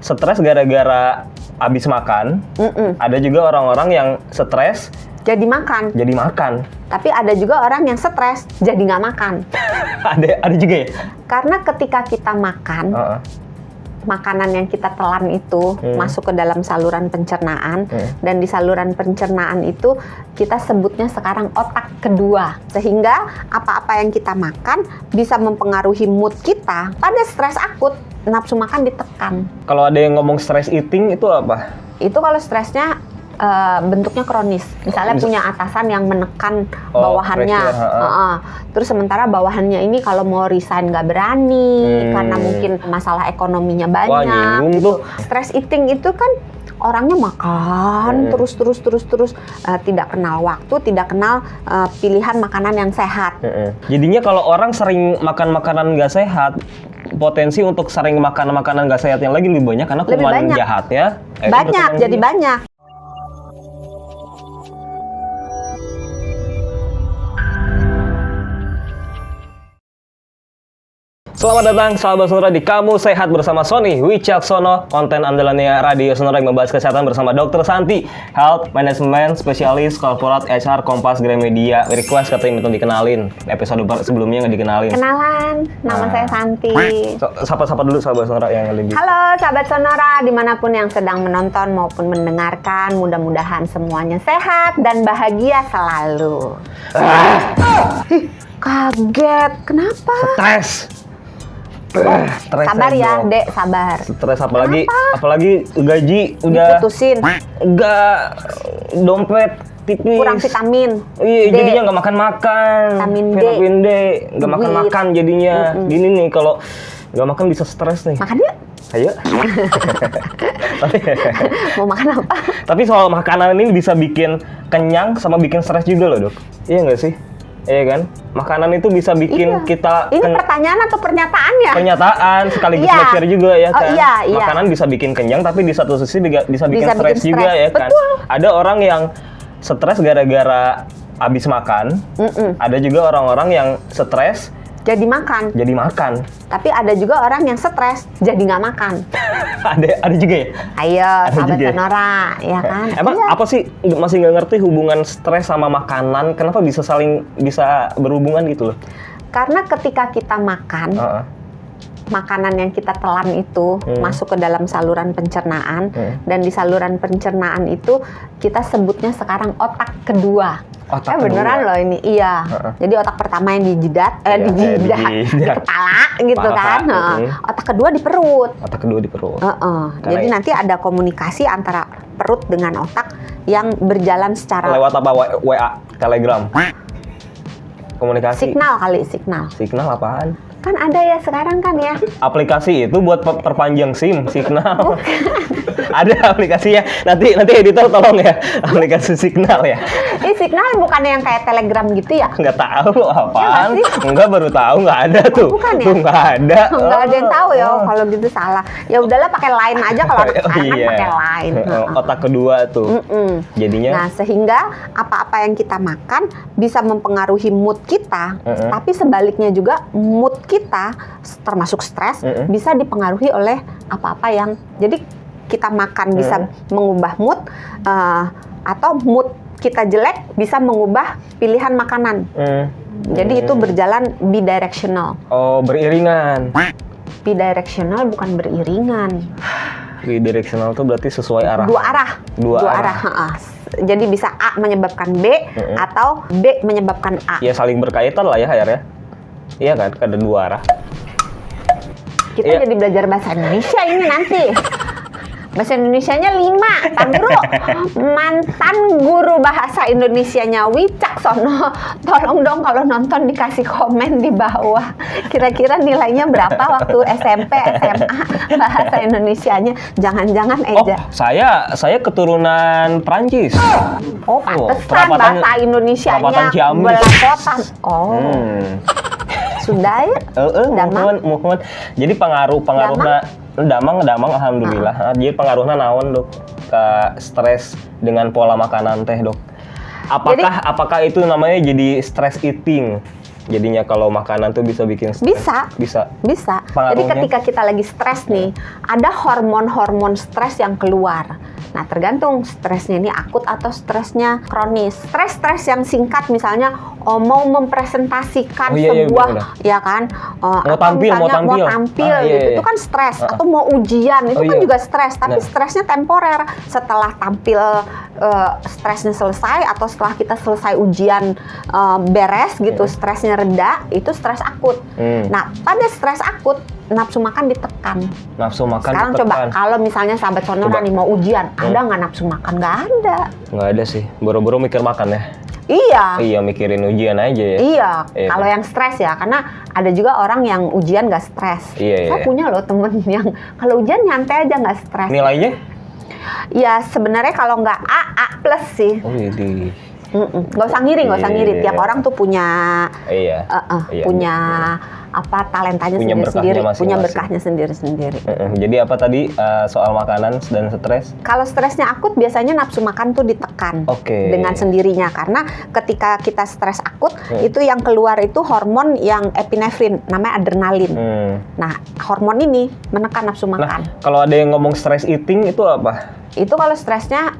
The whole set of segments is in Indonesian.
stres gara-gara habis makan. Ada juga orang-orang yang stres jadi makan. Tapi ada juga orang yang stres jadi nggak makan. ada juga ya? Karena ketika kita makan, makanan yang kita telan itu masuk ke dalam saluran pencernaan, dan di saluran pencernaan itu kita sebutnya sekarang otak kedua, sehingga apa-apa yang kita makan bisa mempengaruhi mood kita. Pada stres akut, nafsu makan ditekan. Kalau ada yang ngomong stress eating itu apa? Itu kalau stresnya bentuknya kronis, misalnya punya atasan yang menekan bawahannya, terus sementara bawahannya ini kalau mau resign nggak berani karena mungkin masalah ekonominya banyak. Wah, nyinggung tuh. Stress eating itu kan orangnya makan terus tidak kenal waktu, tidak kenal pilihan makanan yang sehat. Jadinya kalau orang sering makan makanan nggak sehat, potensi untuk sering makan makanan nggak sehat yang lagi lebih banyak karena kuman jahatnya jadi banyak. Selamat datang sahabat Sonora di Kamu Sehat bersama Sony Wicaksono, konten andalannya Radio Sonora yang membahas kesehatan bersama Dr. Santi, Health Management Specialist Corporate HR Kompas Gramedia. Request katanya minta dikenalin, episode sebelumnya nggak dikenalin. Kenalan, nama saya Santi. Sapa dulu sahabat Sonora yang lebih. Halo sahabat Sonora, dimanapun yang sedang menonton maupun mendengarkan, mudah-mudahan semuanya sehat dan bahagia selalu. Kaget, kenapa? Stres sabar ya, dong. Dek, sabar. Stres apalagi gaji udah diputusin. Enggak, dompet tipis. Kurang vitamin. Iya, jadinya nggak makan. Vitamin D, nggak makan jadinya. Gini nih, kalau nggak makan bisa stres nih. Makan yuk. Ayo. Mau makan apa? Tapi soal makanan ini bisa bikin kenyang sama bikin stres juga loh, Dok. Iya nggak sih? Iya kan? Makanan itu bisa bikin kita... Ini pertanyaan atau pernyataan ya? Pernyataan, sekaligus lecture juga ya kan? Iya. Makanan bisa bikin kenyang, tapi di satu sisi bisa bikin stres juga ya kan? Betul. Ada orang yang stres gara-gara habis makan. Ada juga orang-orang yang stres jadi makan. Tapi ada juga orang yang stres jadi nggak makan. ada juga ya? Ayo, sahabat Sonora, ya kan? Emang apa sih, masih nggak ngerti hubungan stres sama makanan? Kenapa bisa berhubungan gitu loh? Karena ketika kita makan, makanan yang kita telan itu masuk ke dalam saluran pencernaan, dan di saluran pencernaan itu kita sebutnya sekarang otak kedua. Beneran loh ini, iya. Jadi otak pertama yang di jidat, di kepala gitu kan. Otak kedua di perut. Jadi nanti ada komunikasi antara perut dengan otak yang berjalan secara lewat apa? WA, Telegram. Komunikasi. Signal apaan? Kan ada ya sekarang kan ya. Aplikasi itu buat perpanjang SIM, Signal. Ada aplikasinya. Nanti editor tolong ya, aplikasi Signal ya. Ini Signal bukannya yang kayak Telegram gitu ya? Nggak tahu apaan. Enggak, baru tahu, nggak ada tuh. Bukan ya? Tuh nggak ada. Nggak ada yang tahu ya kalau gitu salah. Ya udahlah pakai Line aja kalau sekarang kan pakai Line. Otak kedua tuh. Jadinya. Nah, sehingga apa-apa yang kita makan bisa mempengaruhi mood kita, tapi sebaliknya juga mood kita termasuk stres bisa dipengaruhi oleh apa-apa yang jadi kita makan bisa mengubah mood, atau mood kita jelek bisa mengubah pilihan makanan. Jadi itu berjalan bidirectional. Oh, beriringan. Bidirectional bukan beriringan. Bidirectional tuh berarti sesuai arah. Dua arah. Jadi bisa A menyebabkan B atau B menyebabkan A. Ya saling berkaitan lah ya akhirnya. Iya kan, ada dua arah. Kita jadi belajar bahasa Indonesia ini nanti. Bahasa Indonesianya 5. Pak Guru, mantan guru bahasa Indonesianya Wicaksono, tolong dong kalau nonton dikasih komen di bawah. Kira-kira nilainya berapa waktu SMP, SMA bahasa Indonesianya? Jangan-jangan Eja. Oh, saya keturunan Prancis. Oh, pantesan bahasa Indonesianya belepotan. Sudah ya? Mohon. Jadi pengaruhnya damang alhamdulillah. Jadi pengaruhnya naon, Dok? Ke stres dengan pola makanan teh, Dok. Apakah itu namanya jadi stress eating? Jadinya kalau makanan tuh bisa bikin stres. Bisa. Jadi Pengaruhnya? ketika kita lagi stres nih, ada hormon-hormon stres yang keluar. Nah, tergantung stresnya ini akut atau stresnya kronis. Stres yang singkat misalnya mau mempresentasikan sebuah, ya kan? Mau tampil gitu. Itu kan stres. Atau mau ujian, itu kan juga stres. Tapi stresnya temporer. Setelah tampil stresnya selesai atau setelah kita selesai ujian beres gitu, stresnya reda, itu stres akut. Nah, pada stres akut nafsu makan ditekan. Sekarang coba kalau misalnya sahabat Sonora nih mau ujian, ada nggak nafsu makan? Nggak ada. Nggak ada sih. Buru-buru mikir makan ya. Iya, mikirin ujian aja ya. Iya. Kalau yang stres ya, karena ada juga orang yang ujian nggak stres. Saya punya loh temen yang kalau ujian nyantai aja nggak stres. Nilainya? Ya sebenarnya kalau nggak A plus sih. Nggak usah ngiri. Tiap orang tuh punya punya talentanya sendiri-sendiri, punya berkahnya sendiri-sendiri. Jadi apa tadi soal makanan dan stres? Kalau stresnya akut biasanya nafsu makan tuh ditekan dengan sendirinya, karena ketika kita stres akut itu yang keluar itu hormon yang epinefrin, namanya adrenalin. Nah, hormon ini menekan nafsu makan. Nah, kalau ada yang ngomong stress eating itu apa? Itu kalau stresnya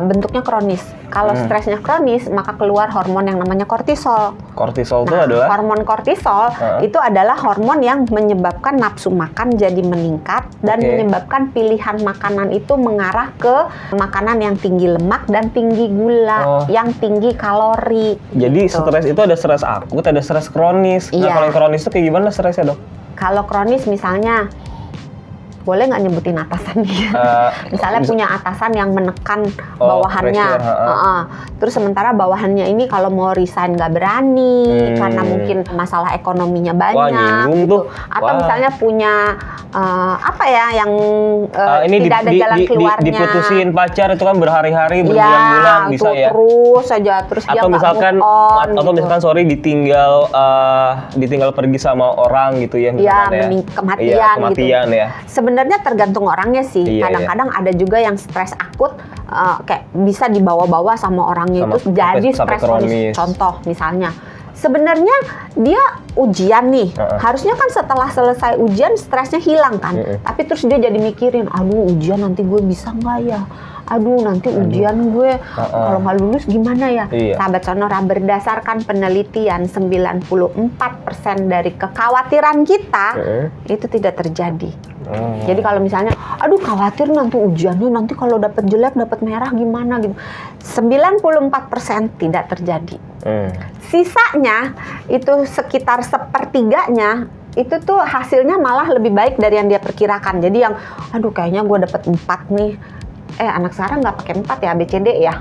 bentuknya kronis. Kalau stresnya kronis, maka keluar hormon yang namanya kortisol. Kortisol itu adalah? Hormon kortisol itu adalah hormon yang menyebabkan nafsu makan jadi meningkat dan menyebabkan pilihan makanan itu mengarah ke makanan yang tinggi lemak dan tinggi gula, yang tinggi kalori. Jadi stres itu ada stres akut, ada stres kronis. Nah, kalau yang kronis itu kayak gimana stresnya, Dok? Kalau kronis misalnya, boleh nggak nyebutin atasannya? Misalnya punya atasan yang menekan bawahannya, terus sementara bawahannya ini kalau mau resign nggak berani karena mungkin masalah ekonominya banyak. Gitu. Atau misalnya punya yang tidak ada jalan keluarnya. Diputusin pacar itu kan berhari-hari, berbulan-bulan bisa ya. Terus aja, terus atau dia misalkan, misalkan ditinggal pergi sama orang gitu ya. Kematian gitu. Ya. Sebenarnya tergantung orangnya sih. Kadang-kadang ada juga yang stres akut kayak bisa dibawa-bawa sama orangnya itu jadi stres kronis. Contoh misalnya, sebenarnya dia ujian nih, harusnya kan setelah selesai ujian stresnya hilang kan, tapi terus dia jadi mikirin, aduh ujian nanti gue bisa nggak ya? Aduh nanti ujian gue kalau nggak lulus gimana ya? Sahabat Sonora, berdasarkan penelitian 94% dari kekhawatiran kita itu tidak terjadi. Jadi kalau misalnya, aduh khawatir nanti ujiannya nanti kalau dapat jelek, dapat merah gimana gitu. 94% tidak terjadi. Sisanya itu sekitar sepertiganya itu tuh hasilnya malah lebih baik dari yang dia perkirakan. Jadi yang, aduh kayaknya gue dapat 4 nih. Anak sekarang nggak pakai 4 ya, ABCD ya?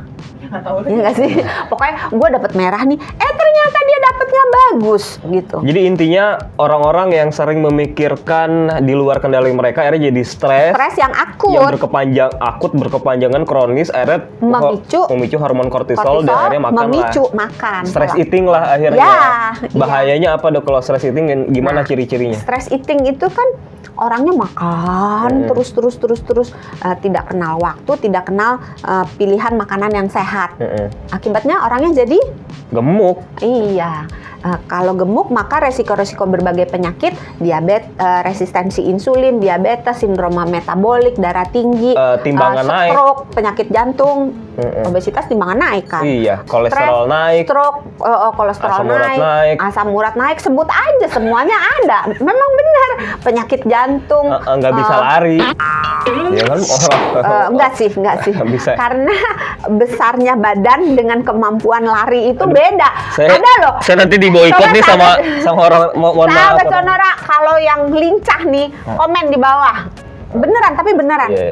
Iya nggak sih? Pokoknya gue dapet merah nih, ternyata dia dapetnya bagus gitu. Jadi intinya orang-orang yang sering memikirkan di luar kendali mereka akhirnya jadi stres yang akut, yang berkepanjangan kronis, akhirnya memicu hormon kortisol dan akhirnya makan. Stress eating lah akhirnya. Bahayanya apa Dok kalau stress eating, gimana ciri-cirinya? Stress eating itu kan orangnya makan terus tidak kenal waktu, tidak kenal pilihan makanan yang sehat. Akibatnya orangnya jadi gemuk. Iya. Kalau gemuk maka resiko-resiko berbagai penyakit, diabetes, resistensi insulin, diabetes, sindrom metabolik, darah tinggi, timbangan stroke, penyakit jantung, obesitas, timbangan naik kan. Iya, kolesterol naik, stroke, kolesterol naik, asam urat naik, sebut aja semuanya ada. Memang benar, penyakit jantung. Nggak bisa lari. Ya kan? Enggak sih. Bisa. Karena besarnya badan dengan kemampuan lari itu beda. Ada loh. Saya nanti diboikot nih sama orang, mohon maaf. Sahabat Sonora, kalau yang lincah nih, komen di bawah. Beneran.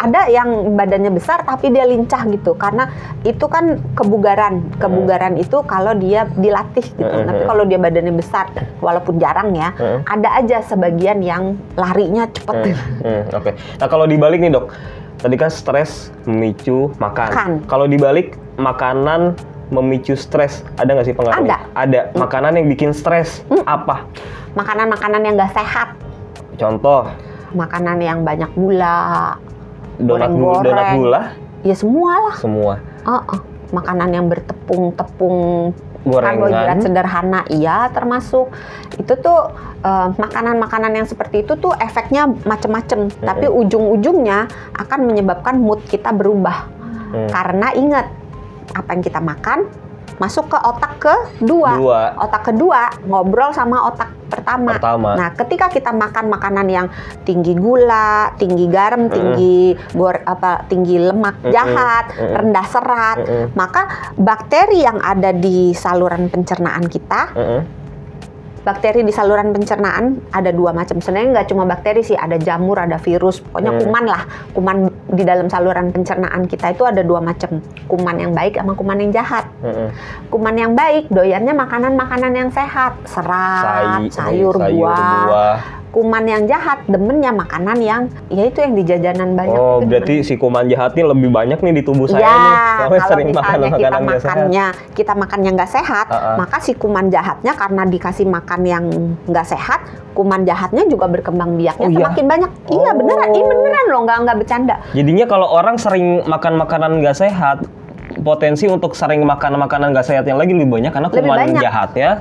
Ada yang badannya besar tapi dia lincah gitu, karena itu kan kebugaran. Kebugaran itu kalau dia dilatih gitu. Tapi kalau dia badannya besar, walaupun jarang ya, ada aja sebagian yang larinya cepet. Oke. Nah kalau dibalik nih Dok, tadi kan stres memicu makan. Kalau dibalik makanan memicu stres, ada nggak sih pengaruhnya? Ada. Makanan yang bikin stres apa? Makanan-makanan yang nggak sehat. Contoh? Makanan yang banyak gula, donat gula? Ya semua lah. Semua. Makanan yang bertepung-tepung karbohidrat sederhana, iya termasuk. Itu tuh makanan-makanan yang seperti itu tuh efeknya macem-macem, tapi ujung-ujungnya akan menyebabkan mood kita berubah. Karena ingat, apa yang kita makan masuk ke otak kedua. Otak kedua ngobrol sama otak pertama. Nah, ketika kita makan makanan yang tinggi gula, tinggi garam, tinggi lemak jahat, rendah serat, maka bakteri yang ada di saluran pencernaan kita, bakteri di saluran pencernaan ada dua macam. Sebenarnya nggak cuma bakteri sih, ada jamur, ada virus, pokoknya kuman lah. Kuman di dalam saluran pencernaan kita itu ada dua macam. Kuman yang baik sama kuman yang jahat. Kuman yang baik doyannya makanan-makanan yang sehat, serat, sayur, buah. Kuman yang jahat demennya makanan yang yaitu yang di jajanan banyak. Oh, berarti si kuman jahat ini lebih banyak nih di tubuh saya nih. Kalau sering makan makanan kita makannya nggak sehat, maka si kuman jahatnya karena dikasih makan yang nggak sehat, kuman jahatnya juga berkembang biaknya semakin banyak. Iya beneran, ini beneran loh, nggak bercanda. Jadinya kalau orang sering makan makanan nggak sehat, potensi untuk sering makan makanan nggak sehat yang lagi lebih banyak karena kuman jahatnya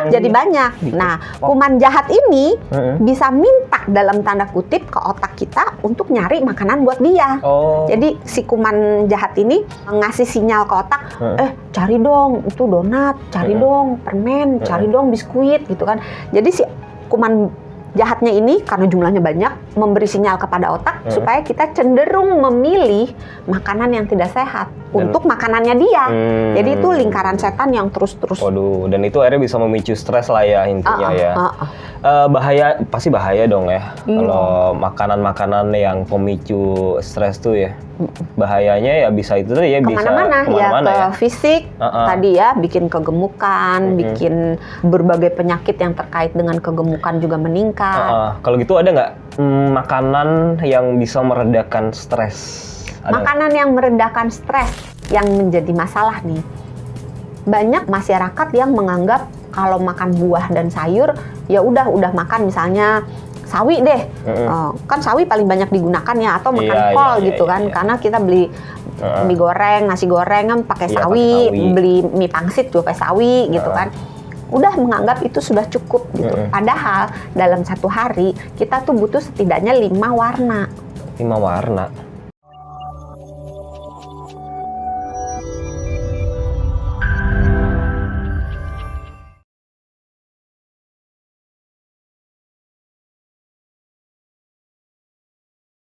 jadi banyak. Nah, kuman jahat ini bisa minta dalam tanda kutip ke otak kita untuk nyari makanan buat dia. Jadi si kuman jahat ini ngasih sinyal ke otak, cari dong itu donat, cari dong permen, cari dong biskuit gitu kan. Jadi si kuman jahatnya ini karena jumlahnya banyak memberi sinyal kepada otak supaya kita cenderung memilih makanan yang tidak sehat untuk makanannya dia. Jadi itu lingkaran setan yang terus-terus. Waduh, dan itu akhirnya bisa memicu stres lah ya intinya ya. Bahaya, pasti bahaya dong ya kalau makanan-makanan yang pemicu stres tuh ya. Bahayanya ya bisa itu ya, bisa kemana-mana ya, ke fisik tadi ya, bikin kegemukan, bikin berbagai penyakit yang terkait dengan kegemukan juga meningkat. Kalau gitu ada nggak makanan yang bisa meredakan stres? Makanan yang meredakan stres yang menjadi masalah nih, banyak masyarakat yang menganggap kalau makan buah dan sayur ya udah makan misalnya sawi deh, kan sawi paling banyak digunakan ya, atau makan kol gitu kan, karena kita beli mie goreng, nasi goreng kan pakai sawi, beli mie pangsit juga pakai sawi gitu kan. Udah menganggap itu sudah cukup gitu. Padahal dalam satu hari kita tuh butuh setidaknya 5 warna. 5 warna?